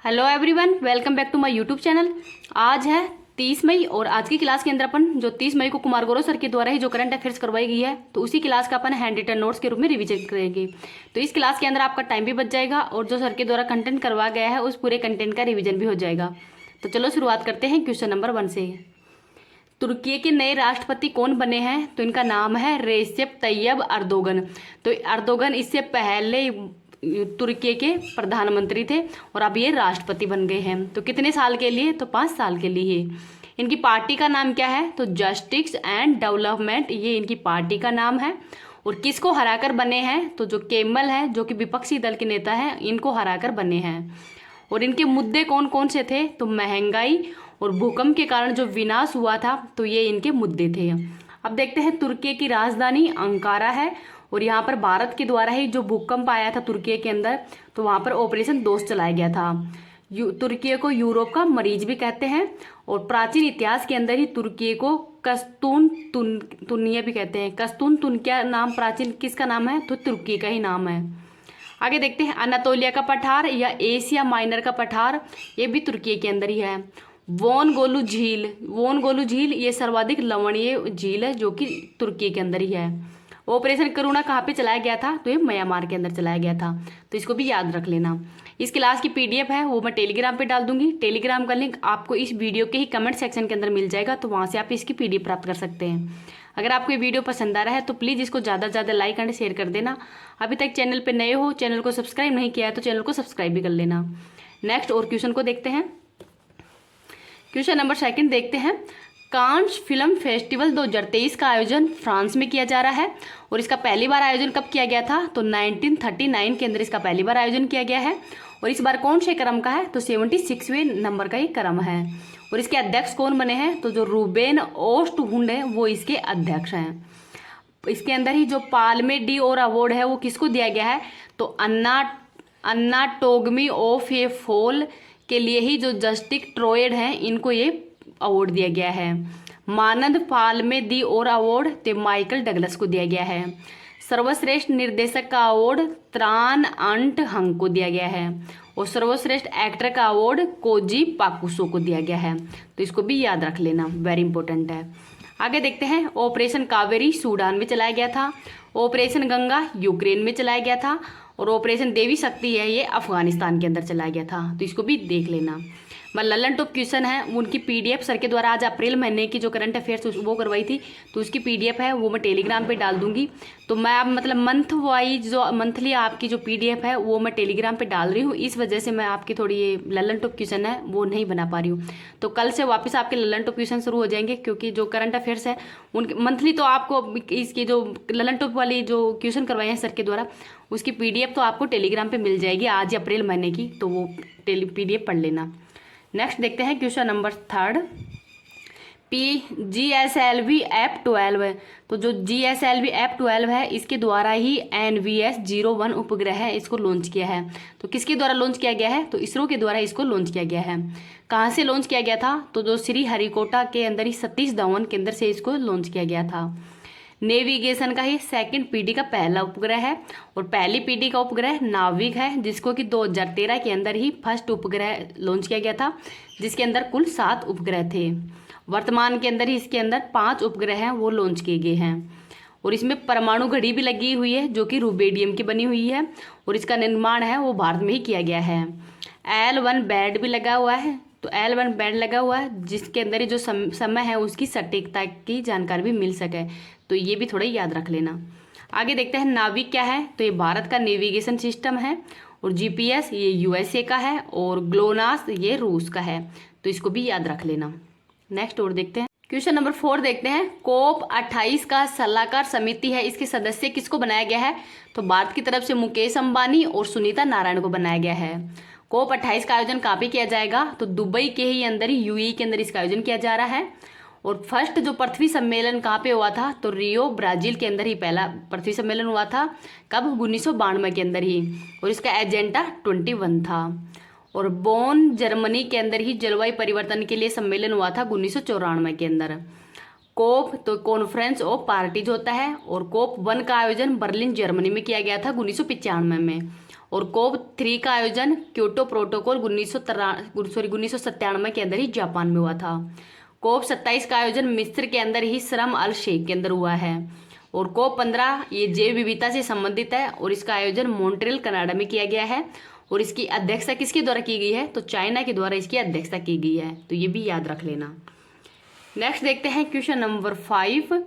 Hello everyone, welcome back to my YouTube channel. आज है 30 मई और आज की क्लास के अंदर अपन जो 30 मई को कुमार गौरव सर के द्वारा ही जो करंट अफेयर्स करवाई गई है तो उसी क्लास का अपन हैंड रिटन नोट्स के रूप में रिविजन करेंगे। तो इस क्लास के अंदर आपका टाइम भी बच जाएगा और जो सर के द्वारा कंटेंट करवाया गया है उस पूरे कंटेंट का रिविजन भी हो जाएगा। तो चलो शुरुआत करते हैं क्वेश्चन नंबर 1 से। तुर्की के नए राष्ट्रपति कौन बने हैं? तो इनका नाम है रेसेप तैयब अर्दोगन। तो अर्दोगन इससे पहले तुर्की के प्रधानमंत्री थे और अब ये राष्ट्रपति बन गए हैं। तो कितने साल के लिए? तो 5 साल के लिए। इनकी पार्टी का नाम क्या है? तो जस्टिस एंड डेवलपमेंट, ये इनकी पार्टी का नाम है। और किसको हराकर बने हैं? तो जो केमल है जो कि विपक्षी दल के नेता हैं, इनको हराकर बने हैं। और इनके मुद्दे कौन कौन से थे? तो महंगाई और भूकंप के कारण जो विनाश हुआ था, तो ये इनके मुद्दे थे। अब देखते हैं, तुर्की की राजधानी अंकारा है और यहाँ पर भारत के द्वारा ही जो भूकंप आया था तुर्की के अंदर, तो वहाँ पर ऑपरेशन दोस्त चलाया गया था। तुर्की को यूरोप का मरीज भी कहते हैं और प्राचीन इतिहास के अंदर ही तुर्की को कस्तून तुनिया भी कहते हैं। कस्तून तुनकिया नाम प्राचीन किसका नाम है? तो तुर्की का ही नाम है। आगे देखते हैं, अनातोलिया का पठार या एशिया माइनर का पठार, ये भी तुर्की के अंदर ही है। वोन गोलू झील ये सर्वाधिक लवणीय झील है जो कि तुर्की के अंदर ही है। ऑपरेशन करुणा कहाँ पे चलाया गया था? तो ये म्यांमार के अंदर चलाया गया था। तो इसको भी याद रख लेना। इस क्लास की पीडीएफ है वो मैं टेलीग्राम पे डाल दूंगी। टेलीग्राम का लिंक आपको इस वीडियो के ही कमेंट सेक्शन के अंदर मिल जाएगा, तो वहाँ से आप इसकी पीडीएफ प्राप्त कर सकते हैं। अगर आपको ये वीडियो पसंद आ रहा है तो प्लीज़ इसको ज़्यादा से ज़्यादा लाइक एंड शेयर कर देना। अभी तक चैनल पर नए हो, चैनल को सब्सक्राइब नहीं किया है तो चैनल को सब्सक्राइब भी कर लेना। नेक्स्ट और क्वेश्चन को देखते हैं। क्वेश्चन नंबर 2 देखते हैं। कांस फिल्म फेस्टिवल 2023 का आयोजन फ्रांस में किया जा रहा है और इसका पहली बार आयोजन कब किया गया था? तो 1939 के अंदर इसका पहली बार आयोजन किया गया है। और इस बार कौन से क्रम का है? तो 76वें नंबर का ये क्रम है। और इसके अध्यक्ष कौन बने हैं? तो जो रूबेन ओस्टहुंड है वो इसके अध्यक्ष हैं। इसके अंदर ही जो पाल्मे डी और अवार्ड है वो किसको दिया गया है? तो अन्ना टोगमी ऑफ ए फॉल के लिए ही जो जस्टिस ट्रोयड हैं इनको ये अवार्ड दिया गया है। मानद पाल्मे दी और अवार्ड ते माइकल डगलस को दिया गया है। सर्वश्रेष्ठ निर्देशक का अवार्ड त्रान अंट हंग को दिया गया है और सर्वश्रेष्ठ एक्टर का अवार्ड कोजी पाकुसो को दिया गया है। तो इसको भी याद रख लेना, वेरी इंपॉर्टेंट है। आगे देखते हैं, ऑपरेशन कावेरी सूडान में चलाया गया था। ऑपरेशन गंगा यूक्रेन में चलाया गया था और ऑपरेशन देवी शक्ति है ये अफगानिस्तान के अंदर चलाया गया था। तो इसको भी देख लेना। ललन टॉप क्वेश्चन है, उनकी पीडीएफ सर के द्वारा आज अप्रैल महीने की जो करंट अफेयर्स वो करवाई थी, तो उसकी पीडीएफ है वो मैं टेलीग्राम पे डाल दूंगी। तो मैं अब मंथ वाइज जो मंथली आपकी जो पीडीएफ है वो मैं टेलीग्राम पे डाल रही हूँ। इस वजह से मैं आपकी थोड़ी ये ललन टॉप क्वेश्चन है वो नहीं बना पा रही हूँ। तो कल से वापस आपके ललन टॉप क्वेश्चन शुरू हो जाएंगे, क्योंकि जो करंट अफेयर्स है उनके मंथली तो आपको इसकी जो ललन टॉप वाली जो क्वेश्चन करवाए हैं सर के द्वारा उसकी पीडीएफ तो आपको टेलीग्राम पे मिल जाएगी आज अप्रैल महीने की, तो वो पीडीएफ पढ़ लेना। नेक्स्ट देखते हैं क्वेश्चन नंबर 3। GSLV F12, तो जो GSLV F12 है इसके द्वारा ही NVS-01 उपग्रह है इसको लॉन्च किया है। तो किसके द्वारा लॉन्च किया गया है? तो इसरो के द्वारा इसको लॉन्च किया गया है। कहाँ से लॉन्च किया गया था? तो जो श्री हरिकोटा के अंदर ही सतीश धवन केंद्र से इसको लॉन्च किया गया था। नेविगेशन का ही 2nd पीढ़ी का पहला उपग्रह है और पहली पीढ़ी का उपग्रह नाविक है, जिसको कि 2013 के अंदर ही फर्स्ट उपग्रह लॉन्च किया गया था, जिसके अंदर कुल 7 उपग्रह थे। वर्तमान के अंदर ही इसके अंदर 5 उपग्रह हैं वो लॉन्च किए गए हैं। और इसमें परमाणु घड़ी भी लगी हुई है जो कि रुबेडियम की बनी हुई है और इसका निर्माण है वो भारत में ही किया गया है। L1 बैंड भी लगा हुआ है, तो L1 बैंड लगा हुआ है जिसके अंदर ही जो समय है उसकी सटीकता की जानकारी भी मिल सके, तो ये भी थोड़ा याद रख लेना। आगे देखते हैं, नाविक क्या है? तो ये भारत का नेविगेशन सिस्टम है और जीपीएस ये यूएसए का है और ग्लोनास ये रूस का है, तो इसको भी याद रख लेना। नेक्स्ट और देखते हैं, क्वेश्चन नंबर 4 देखते हैं। COP 28 का सलाहकार समिति है, इसके सदस्य किसको बनाया गया है? तो भारत की तरफ से मुकेश अंबानी और सुनीता नारायण को बनाया गया है। COP 28 का आयोजन कहाँ पे किया जाएगा? तो दुबई के ही अंदर ही यूएई के अंदर इसका आयोजन किया जा रहा है। और फर्स्ट जो पृथ्वी सम्मेलन कहाँ पे हुआ था? तो रियो ब्राजील के अंदर ही पहला पृथ्वी सम्मेलन हुआ था। कब? 1992 के अंदर ही, और इसका एजेंडा 21 था। और बोन जर्मनी के अंदर ही जलवायु परिवर्तन के लिए सम्मेलन हुआ था 1994 के अंदर। कोप तो कॉन्फ्रेंस ऑफ पार्टीज होता है और COP 1 का आयोजन बर्लिन जर्मनी में किया गया था 1995 में। और कोप 3 का आयोजन क्योटो प्रोटोकॉल 1997 के अंदर ही जापान में हुआ था। कोप 27 का आयोजन मिस्र के अंदर ही शर्म अल शेख के अंदर हुआ है। और कोप 15 ये जैव विविधता से संबंधित है और इसका आयोजन मॉन्ट्रियल कनाडा में किया गया है। और इसकी अध्यक्षता किसके द्वारा की गई है? तो चाइना के द्वारा इसकी अध्यक्षता की गई है, तो ये भी याद रख लेना। नेक्स्ट देखते हैं क्वेश्चन नंबर 5,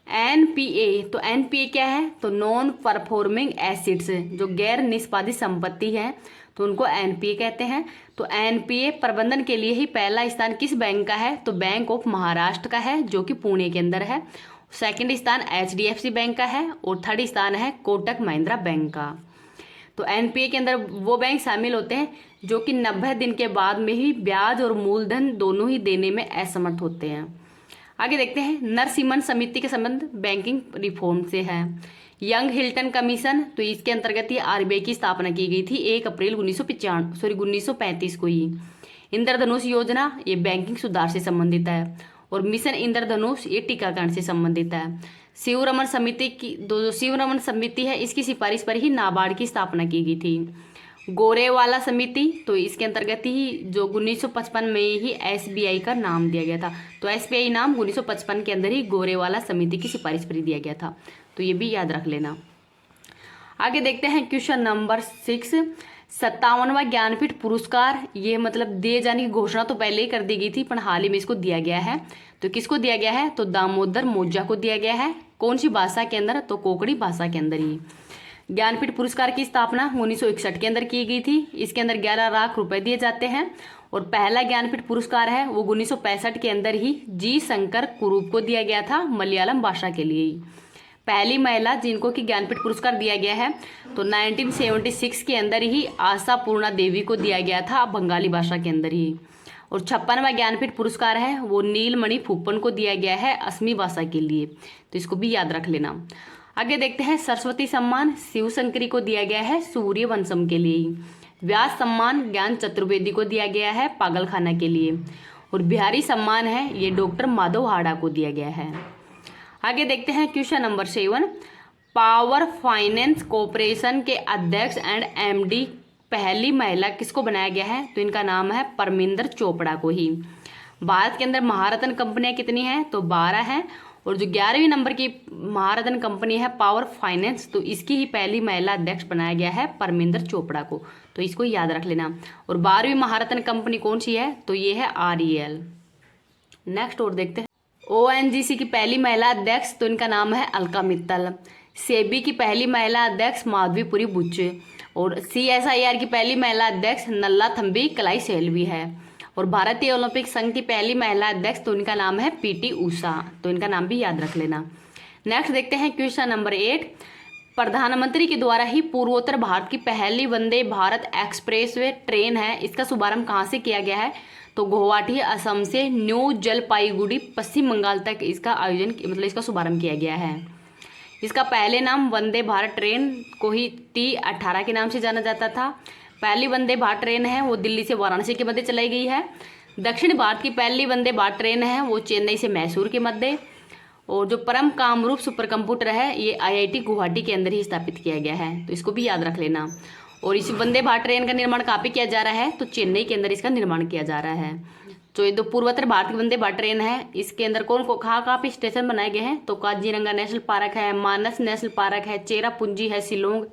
एनपीए। तो एनपीए क्या है? तो नॉन परफॉर्मिंग एसिड्स, जो गैर निष्पादित संपत्ति है तो उनको एनपीए कहते हैं। तो एनपीए प्रबंधन के लिए ही पहला स्थान किस बैंक का है? तो बैंक ऑफ महाराष्ट्र का है, जो कि पुणे के अंदर है। सेकंड स्थान एचडीएफसी बैंक का है और थर्ड स्थान है कोटक महिंद्रा बैंक का। तो एनपीए के अंदर वो बैंक शामिल होते हैं जो कि 90 दिन के बाद में ही ब्याज और मूलधन दोनों ही देने में असमर्थ होते हैं। आगे देखते हैं नरसिम्हन समिति के संबंध बैंकिंग रिफॉर्म से है। यंग हिल्टन कमीशन, तो इसके अंतर्गत ही आरबीआई की स्थापना की गई थी 1 अप्रैल 1935 को ही। इंद्रधनुष योजना ये बैंकिंग सुधार से संबंधित है और मिशन इंद्रधनुष ये टीकाकरण से संबंधित है। शिवरमन समिति की जो शिवरमन समिति है इसकी सिफारिश पर ही नाबार्ड की स्थापना की गई थी। गोरेवाला समिति, तो इसके अंतर्गत ही जो 1955 में ही एसबीआई का नाम दिया गया था। तो एसबीआई नाम 1955 के अंदर ही गोरेवाला समिति की सिफारिश पर ही दिया गया था, तो ये भी याद रख लेना। आगे देखते हैं क्वेश्चन नंबर 6, 57वां ज्ञानपीठ पुरस्कार। ये मतलब दिए जाने की घोषणा तो पहले ही कर दी गई थी, पर हाल ही में इसको दिया गया है। तो किसको दिया गया है? तो दामोदर मोजा को दिया गया है। कौन सी भाषा के अंदर? तो कोंकणी भाषा के अंदर ही। ज्ञानपीठ पुरस्कार की स्थापना 1961 के अंदर की गई थी। इसके अंदर 11 लाख रुपए दिए जाते हैं और पहला ज्ञानपीठ पुरस्कार है वो 1965 के अंदर ही जी शंकर कुरूप को दिया गया था, मलयालम भाषा के लिए ही। पहली महिला जिनको कि ज्ञानपीठ पुरस्कार दिया गया है तो 1976 के अंदर ही आशा पूर्णा देवी को दिया गया था, बंगाली भाषा के अंदर ही। और 56वां ज्ञानपीठ पुरस्कार है वो नीलमणि फूपन को दिया गया है, असमी भाषा के लिए, तो इसको भी याद रख लेना। आगे देखते हैं सरस्वती सम्मान शिवशंकरी को दिया गया है, सूर्यवंशम के लिए। व्यास सम्मान ज्ञान चतुर्वेदी को दिया गया है, पागलखाना के लिए। और बिहारी सम्मान है ये डॉक्टर माधव हाड़ा को दिया गया है। आगे देखते हैं question number 7, power finance corporation के अध्यक्ष एंड एमडी पहली महिला किसको बनाया गया है? तो इनका नाम है परमिंदर चोपड़ा को ही। भारत के अंदर महारत्न कंपनियां कितनी हैं? तो 12 हैं। और जो 11वीं नंबर की महारत्न कंपनी है पावर फाइनेंस, तो इसकी ही पहली महिला अध्यक्ष बनाया गया है परमिंदर चोपड़ा को, तो इसको याद रख लेना। और 12वीं महारत्न कंपनी कौन सी है? तो ये है आरईएल। नेक्स्ट और देखते हैं ओएनजीसी की पहली महिला अध्यक्ष, तो इनका नाम है अलका मित्तल। सेबी की पहली महिला अध्यक्ष माधवीपुरी बुच्चे। और सीएसआईआर की पहली महिला अध्यक्ष नल्ला थम्बी कलाई सेल्वी है। और भारतीय ओलंपिक संघ की पहली महिला अध्यक्ष, तो इनका नाम है पीटी उषा, तो इनका नाम भी याद रख लेना। नेक्स्ट देखते हैं क्वेश्चन नंबर 8, प्रधानमंत्री के द्वारा ही पूर्वोत्तर भारत की पहली वंदे भारत एक्सप्रेसवे ट्रेन है, इसका शुभारंभ कहाँ से किया गया है? तो गुवाहाटी असम से न्यू जलपाईगुड़ी पश्चिम बंगाल तक इसका आयोजन मतलब इसका शुभारंभ किया गया है। इसका पहले नाम वंदे भारत ट्रेन को ही T18 के नाम से जाना जाता था। पहली वंदे भारत ट्रेन है वो दिल्ली से वाराणसी के मध्य चलाई गई है। दक्षिण भारत की पहली वंदे भारत ट्रेन है वो चेन्नई से मैसूर के मध्य। और जो परम कामरूप सुपर कंप्यूटर है ये आईआईटी गुवाहाटी के अंदर ही स्थापित किया गया है, तो इसको भी याद रख लेना। और इस वंदे भारत ट्रेन का निर्माण कहाँ पे किया जा रहा है? तो चेन्नई के अंदर इसका निर्माण किया जा रहा है। तो ये जो पूर्वोत्तर भारत की वंदे भारत ट्रेन है इसके अंदर कौन को कहाँ पे स्टेशन बनाए गए हैं? तो काजीरंगा नेशनल पार्क है, मानस नेशनल पार्क है, चेरापूंजी है, शिलोंग,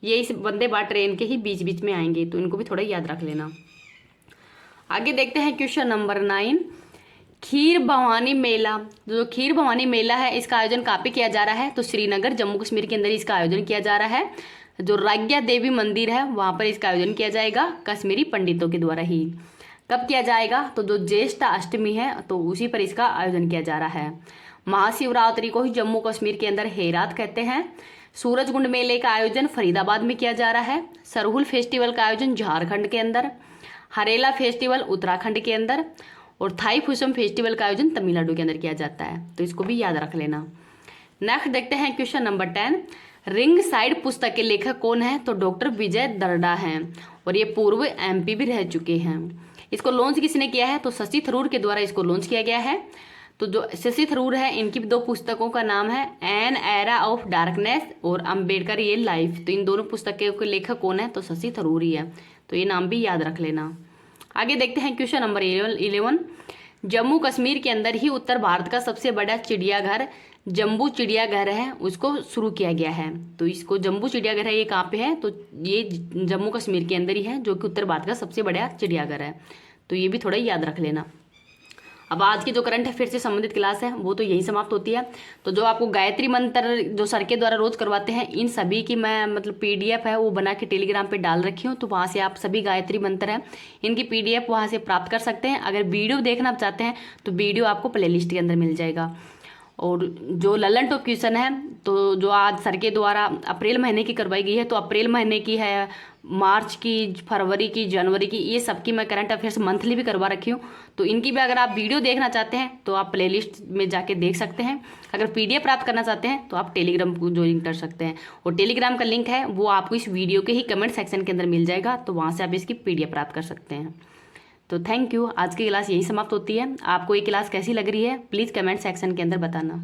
ये इस वंदे भारत ट्रेन के ही बीच बीच में आएंगे, तो इनको भी थोड़ा याद रख लेना। आगे देखते हैं क्वेश्चन नंबर 9, खीर भवानी मेला। जो खीर भवानी मेला है इसका आयोजन कहाँ पे किया जा रहा है? तो श्रीनगर जम्मू कश्मीर के अंदर इसका आयोजन किया जा रहा है। जो राज्ञा देवी मंदिर है वहाँ पर इसका आयोजन किया जाएगा कश्मीरी पंडितों के द्वारा ही। कब किया जाएगा? तो जो ज्येष्ठ अष्टमी है तो उसी पर इसका आयोजन किया जा रहा है। महाशिवरात्रि को ही जम्मू कश्मीर के अंदर हेरात कहते हैं। सूरजकुंड मेले का आयोजन फरीदाबाद में किया जा रहा है। सरहुल फेस्टिवल का आयोजन झारखंड के अंदर, हरेला फेस्टिवल उत्तराखंड के अंदर और थाईपुसम फेस्टिवल का आयोजन तमिलनाडु के अंदर किया जाता है, तो इसको भी याद रख लेना। नेक्स्ट देखते हैं क्वेश्चन नंबर 10, रिंग साइड पुस्तक के लेखक कौन है? तो डॉक्टर विजय दर्डा हैं और ये पूर्व एमपी भी रह चुके हैं। इसको लॉन्च किसने किया है? तो शशि थरूर के द्वारा इसको लॉन्च किया गया है। तो जो शशि थरूर है, इनकी दो पुस्तकों का नाम है एन एरा ऑफ डार्कनेस और अम्बेडकर ये लाइफ। तो इन दोनों पुस्तकों के लेखक कौन है? तो शशि थरूर ही है। तो ये नाम भी याद रख लेना। आगे देखते हैं क्वेश्चन नंबर 11। जम्मू कश्मीर के अंदर ही उत्तर भारत का सबसे बड़ा चिड़ियाघर जम्बू चिड़ियाघर है, उसको शुरू किया गया है। तो इसको जम्बू चिड़ियाघर है, ये कहाँ पे है? तो ये जम्मू कश्मीर के अंदर ही है, जो कि उत्तर भारत का सबसे बड़ा चिड़ियाघर है। तो ये भी थोड़ा याद रख लेना। अब आज की जो करंट अफेयर से संबंधित क्लास है वो तो यही समाप्त होती है। तो जो आपको गायत्री मंत्र जो सर के द्वारा रोज करवाते हैं, इन सभी की मैं मतलब PDF है वो बना के टेलीग्राम पे डाल रखी हूँ। तो वहाँ से आप सभी गायत्री मंत्र है इनकी PDF वहाँ से प्राप्त कर सकते हैं। अगर वीडियो देखना चाहते हैं तो वीडियो आपको प्लेलिस्ट के अंदर मिल जाएगा। और जो ललन टॉप क्वेश्चन है, तो जो आज सर के द्वारा अप्रैल महीने की करवाई गई है, तो अप्रैल महीने की है, मार्च की, फरवरी की, जनवरी की, ये सबकी मैं करंट अफेयर्स मंथली भी करवा रखी हूँ। तो इनकी भी अगर आप वीडियो देखना चाहते हैं तो आप प्लेलिस्ट में जाके देख सकते हैं। अगर PDF प्राप्त करना चाहते हैं तो आप टेलीग्राम को ज्वाइन कर सकते हैं। और टेलीग्राम का लिंक है वो आपको इस वीडियो के ही कमेंट सेक्शन के अंदर मिल जाएगा। तो वहाँ से आप इसकी PDF प्राप्त कर सकते हैं। तो थैंक यू। आज की क्लास यही समाप्त होती है। आपको ये क्लास कैसी लग रही है प्लीज़ कमेंट सेक्शन के अंदर बताना।